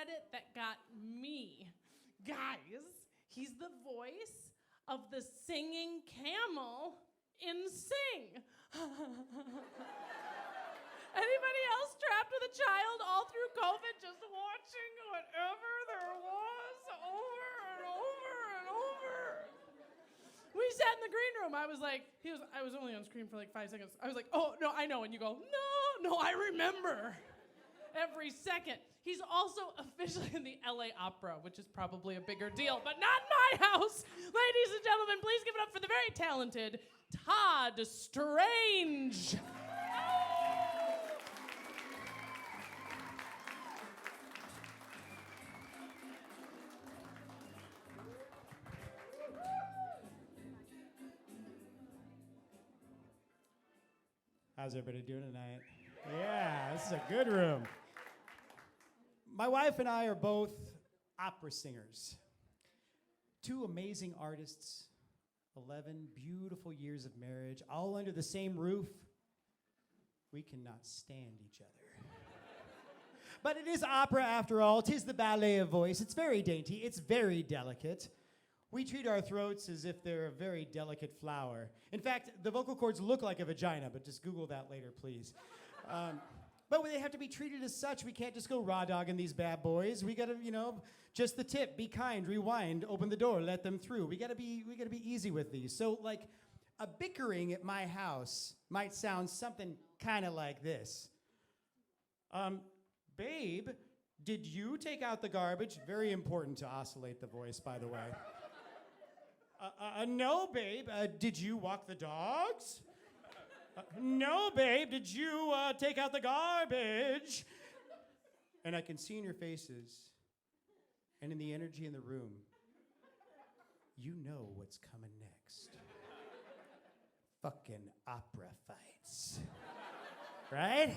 credit that got me. Guys, he's the voice of the singing camel in Sing. Anybody else trapped with a child all through COVID just watching whatever there was over and over and over? We sat in the green room. I was like, I was only on screen for like 5 seconds. I was like, oh, no, I know. And you go, no, I remember. Every second. He's also officially in the LA Opera, which is probably a bigger deal, but not in my house. Ladies and gentlemen, please give it up for the very talented Todd Strange. How's everybody doing tonight? Yeah, this is a good room. My wife and I are both opera singers. Two amazing artists, 11 beautiful years of marriage, all under the same roof. We cannot stand each other. But it is opera after all. 'Tis the ballet of voice. It's very dainty. It's very delicate. We treat our throats as if they're a very delicate flower. In fact, the vocal cords look like a vagina, but just Google that later, please. But they have to be treated as such. We can't just go raw dogging these bad boys. We gotta, just the tip, be kind, rewind, open the door, let them through. We gotta be easy with these. So like a bickering at my house might sound something kind of like this. Babe, did you take out the garbage? Very important to oscillate the voice, by the way. No, babe. Did you walk the dogs? No, babe. Did you take out the garbage? And I can see in your faces and in the energy in the room, you know what's coming next. Fucking opera fights. Right?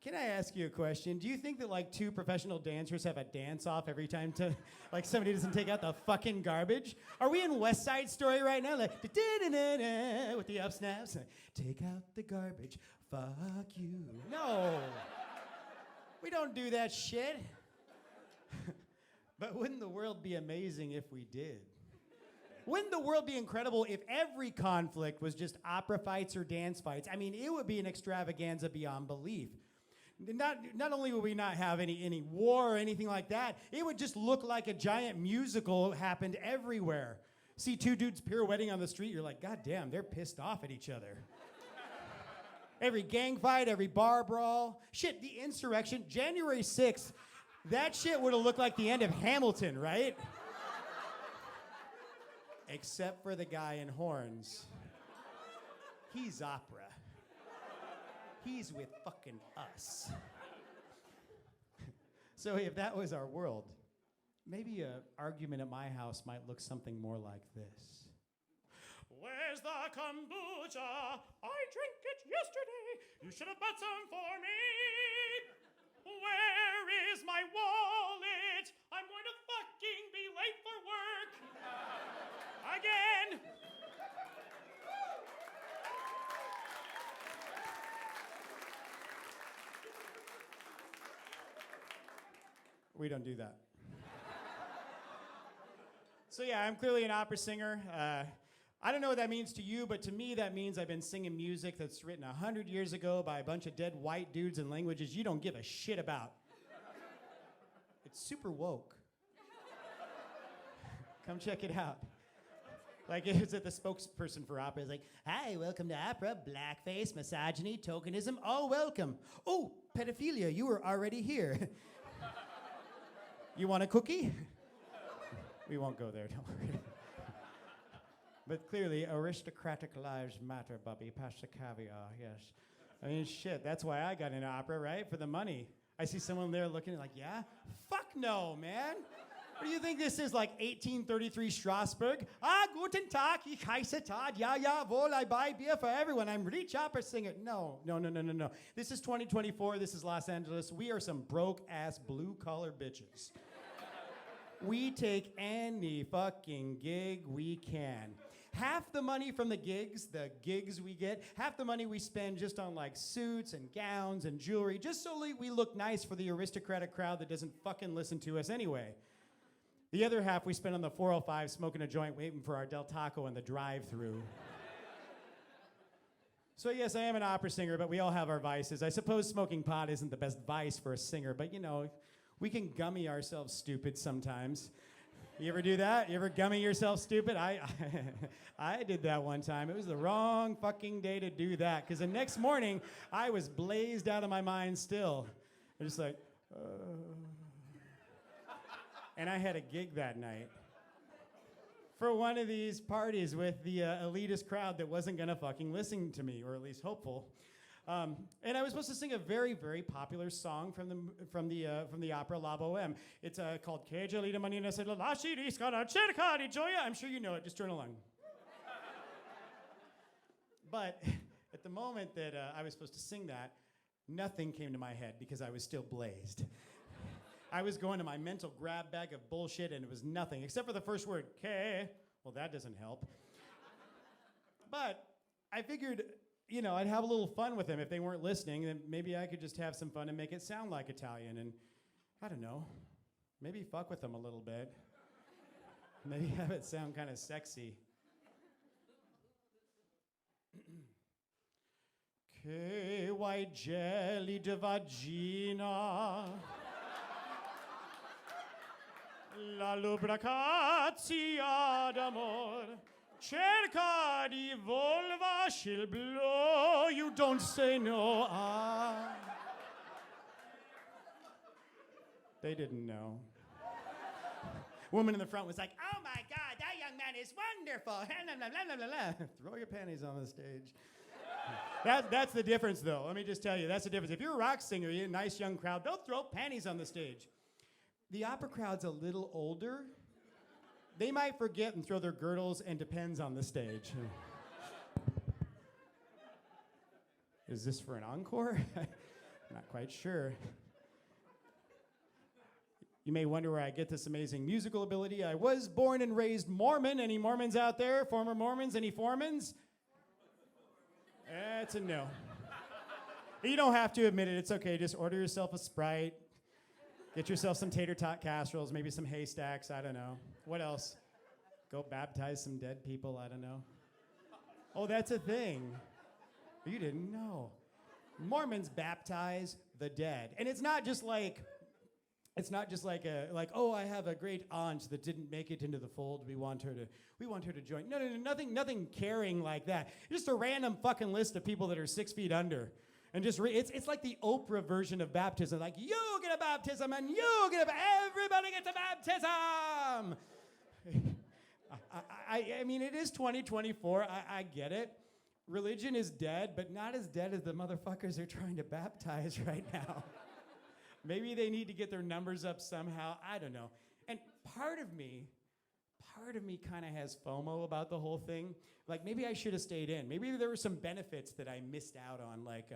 Can I ask you a question? Do you think that like two professional dancers have a dance-off every time somebody doesn't take out the fucking garbage? Are we in West Side Story right now? Like, da-da-da-da, with the up snaps. Take out the garbage, fuck you. No. We don't do that shit. But wouldn't the world be amazing if we did? Wouldn't the world be incredible if every conflict was just opera fights or dance fights? I mean, it would be an extravaganza beyond belief. Not only would we not have any war or anything like that, it would just look like a giant musical happened everywhere. See two dudes pirouetting on the street, you're like, God damn, they're pissed off at each other. Every gang fight, every bar brawl. Shit, the insurrection, January 6th, that shit would have looked like the end of Hamilton, right? Except for the guy in horns. He's opera. He's with fucking us. So if that was our world, maybe an argument at my house might look something more like this. Where's the kombucha? I drank it yesterday. You should have bought some for me. Where is my wallet? I'm going to fucking be late for work. Again. We don't do that. So yeah, I'm clearly an opera singer. I don't know what that means to you, but to me that means I've been singing music that's written 100 years ago by a bunch of dead white dudes in languages you don't give a shit about. It's super woke. Come check it out. Like it was at the spokesperson for opera. It's like, hi, welcome to opera, blackface, misogyny, tokenism, all welcome. Oh, pedophilia, you were already here. You want a cookie? We won't go there, don't worry. But clearly, aristocratic lives matter, Bubby. Pass the caviar, yes. I mean, shit, that's why I got into opera, right? For the money. I see someone there looking like, yeah? Fuck no, man. What do you think this is, like 1833 Strasbourg? Guten Tag, ich heiße Todd. Ja, wohl, I buy beer for everyone. I'm rich opera singer. No. This is 2024. This is Los Angeles. We are some broke-ass blue-collar bitches. We take any fucking gig we can. half the money from the gigs we get, half the money we spend just on like suits and gowns and jewelry, just so we look nice for the aristocratic crowd that doesn't fucking listen to us anyway. The other half we spend on the 405 smoking a joint waiting for our Del Taco in the drive-thru. So yes, I am an opera singer, but we all have our vices. I suppose smoking pot isn't the best vice for a singer, but you know, we can gummy ourselves stupid sometimes. You ever do that? You ever gummy yourself stupid? I did that one time. It was the wrong fucking day to do that, because the next morning, I was blazed out of my mind still. I'm just like, And I had a gig that night for one of these parties with the elitist crowd that wasn't gonna fucking listen to me, or at least hopeful. And I was supposed to sing a very, very popular song from the opera La Boheme. It's called Che gelida manina se la lasci riscala cerca di gioia. I'm sure you know it. Just turn along. But at the moment that I was supposed to sing that, nothing came to my head because I was still blazed. I was going to my mental grab bag of bullshit, and it was nothing except for the first word, Che. Well, that doesn't help. But I figured, you know, I'd have a little fun with them. If they weren't listening, then maybe I could just have some fun and make it sound like Italian. And I don't know, maybe fuck with them a little bit. Maybe have it sound kind of sexy. Che vuoi gelida vagina, la lubricazia d'amor, cerca di volvasci il blow, you don't say no. They didn't know. Woman in the front was like, oh my God, that young man is wonderful. Throw your panties on the stage. That's the difference, though. Let me just tell you, that's the difference. If you're a rock singer, you're a nice young crowd, they'll throw panties on the stage. The opera crowd's a little older. They might forget and throw their girdles and Depends on the stage. Is this for an encore? Not quite sure. You may wonder where I get this amazing musical ability. I was born and raised Mormon. Any Mormons out there? Former Mormons? Any foremans? That's a no. You don't have to admit it. It's okay. Just order yourself a Sprite. Get yourself some tater tot casseroles, maybe some haystacks. I don't know. What else? Go baptize some dead people. I don't know. Oh, that's a thing. You didn't know. Mormons baptize the dead. And it's not just like oh, I have a great aunt that didn't make it into the fold. We want her to join. No, nothing caring like that. Just a random fucking list of people that are 6 feet under. And just it's like the Oprah version of baptism. Like, you get a baptism and everybody gets a baptism. I mean, it is 2024. I get it. Religion is dead, but not as dead as the motherfuckers they're trying to baptize right now. Maybe they need to get their numbers up somehow. I don't know. And part of me kind of has FOMO about the whole thing. Like, maybe I should have stayed in. Maybe there were some benefits that I missed out on. Like,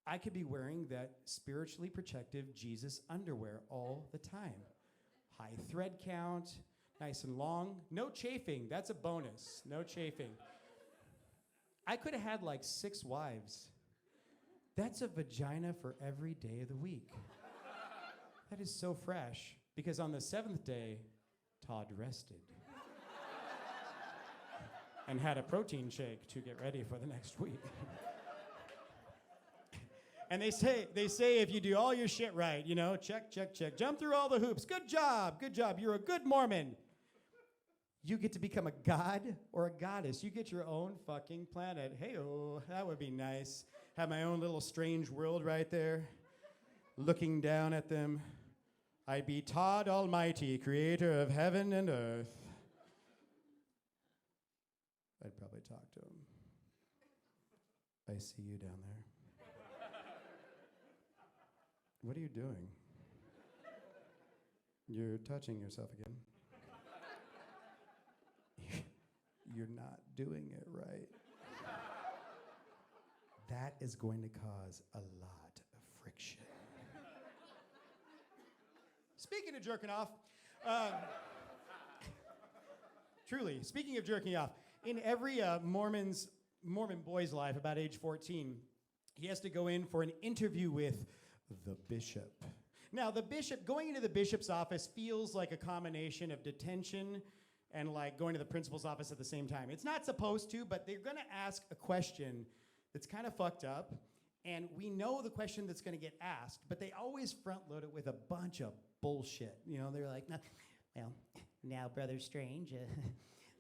I could be wearing that spiritually protective Jesus underwear all the time. High thread count, nice and long. No chafing. That's a bonus. No chafing. I could have had like 6 wives. That's a vagina for every day of the week. That is so fresh, because on the 7th day, Todd rested and had a protein shake to get ready for the next week. And they say if you do all your shit right, you know, check, jump through all the hoops, good job, you're a good Mormon. You get to become a god or a goddess. You get your own fucking planet. Hey-oh, that would be nice. Have my own little strange world right there, looking down at them. I'd be Todd Almighty, creator of heaven and earth. I'd probably talk to him. I see you down there. What are you doing? You're touching yourself again. You're not doing it right. That is going to cause a lot of friction. Speaking of jerking off, truly, speaking of jerking off, In every Mormon boy's life, about age 14, he has to go in for an interview with the bishop. Now, going into the bishop's office feels like a combination of detention and like going to the principal's office at the same time. It's not supposed to, but they're gonna ask a question that's kind of fucked up, and we know the question that's gonna get asked, but they always front load it with a bunch of bullshit. You know, they're like, well, now, Brother Strange,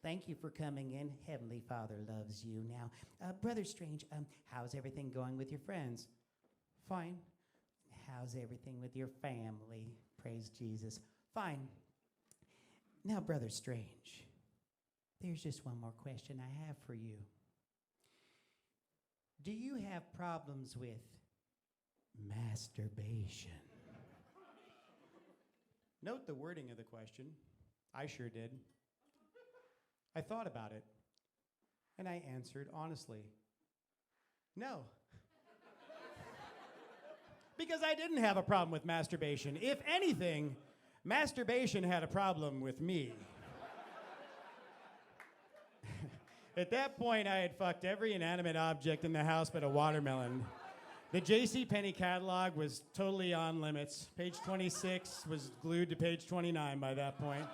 thank you for coming in. Heavenly Father loves you. Now, Brother Strange, how's everything going with your friends? Fine. How's everything with your family? Praise Jesus. Fine. Now, Brother Strange, there's just one more question I have for you. Do you have problems with masturbation? Note the wording of the question. I sure did. I thought about it, and I answered honestly, no. Because I didn't have a problem with masturbation. If anything, masturbation had a problem with me. At that point, I had fucked every inanimate object in the house but a watermelon. The JCPenney catalog was totally on limits. Page 26 was glued to page 29 by that point.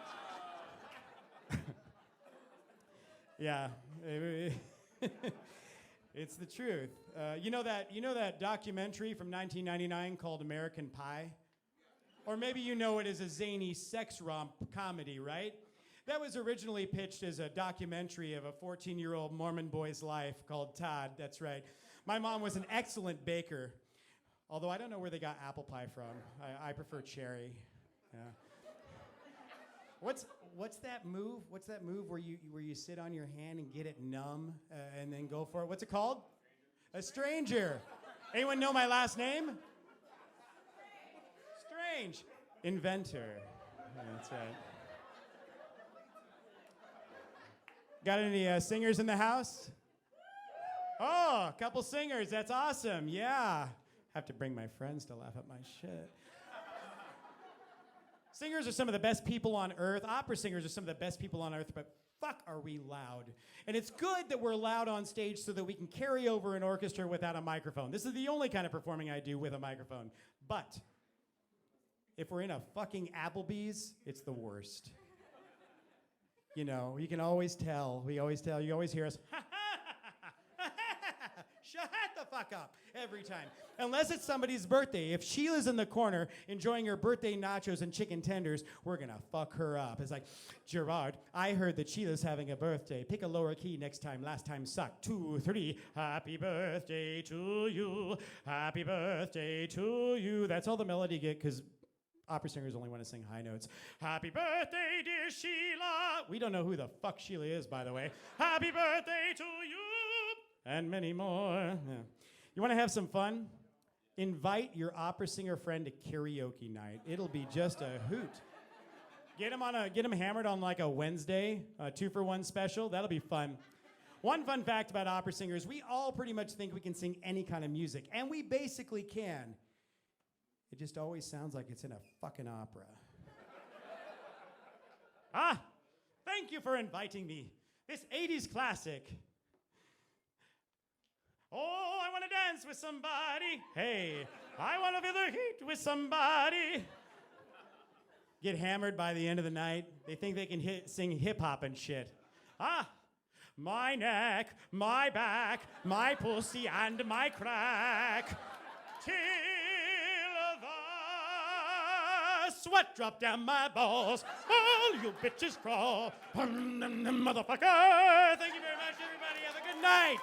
Yeah. It's the truth. You know that documentary from 1999 called American Pie? Or maybe you know it as a zany sex romp comedy, right? That was originally pitched as a documentary of a 14-year-old Mormon boy's life called Todd. That's right. My mom was an excellent baker, although I don't know where they got apple pie from. I prefer cherry. Yeah. What's that move? What's that move where you sit on your hand and get it numb and then go for it? What's it called? A stranger. Anyone know my last name? Strange. Inventor. Yeah, that's right. Got any singers in the house? Oh, a couple singers. That's awesome. Yeah. Have to bring my friends to laugh at my shit. Singers are some of the best people on earth. Opera singers are some of the best people on earth, but fuck are we loud. And it's good that we're loud on stage so that we can carry over an orchestra without a microphone. This is the only kind of performing I do with a microphone. But if we're in a fucking Applebee's, it's the worst. You know, you can always tell. You always hear us, shut the fuck up every time. Unless it's somebody's birthday. If Sheila's in the corner enjoying her birthday nachos and chicken tenders, we're gonna fuck her up. It's like, Gerard, I heard that Sheila's having a birthday. Pick a lower key next time. Last time sucked. 2, 3. Happy birthday to you. Happy birthday to you. That's all the melody get because opera singers only want to sing high notes. Happy birthday, dear Sheila. We don't know who the fuck Sheila is, by the way. Happy birthday to you. And many more. Yeah. You want to have some fun? Invite your opera singer friend to karaoke night. It'll be just a hoot. Get them hammered on like a Wednesday, a 2-for-1 special. That'll be fun. One fun fact about opera singers, we all pretty much think we can sing any kind of music, and we basically can. It just always sounds like it's in a fucking opera. Thank you for inviting me. This 80s classic. Oh, I want to dance with somebody. Hey, I want to feel the heat with somebody. Get hammered by the end of the night. They think they can sing hip-hop and shit. My neck, my back, my pussy, and my crack. Till the sweat drop down my balls. All you bitches crawl. Motherfucker. Thank you very much, everybody. Have a good night.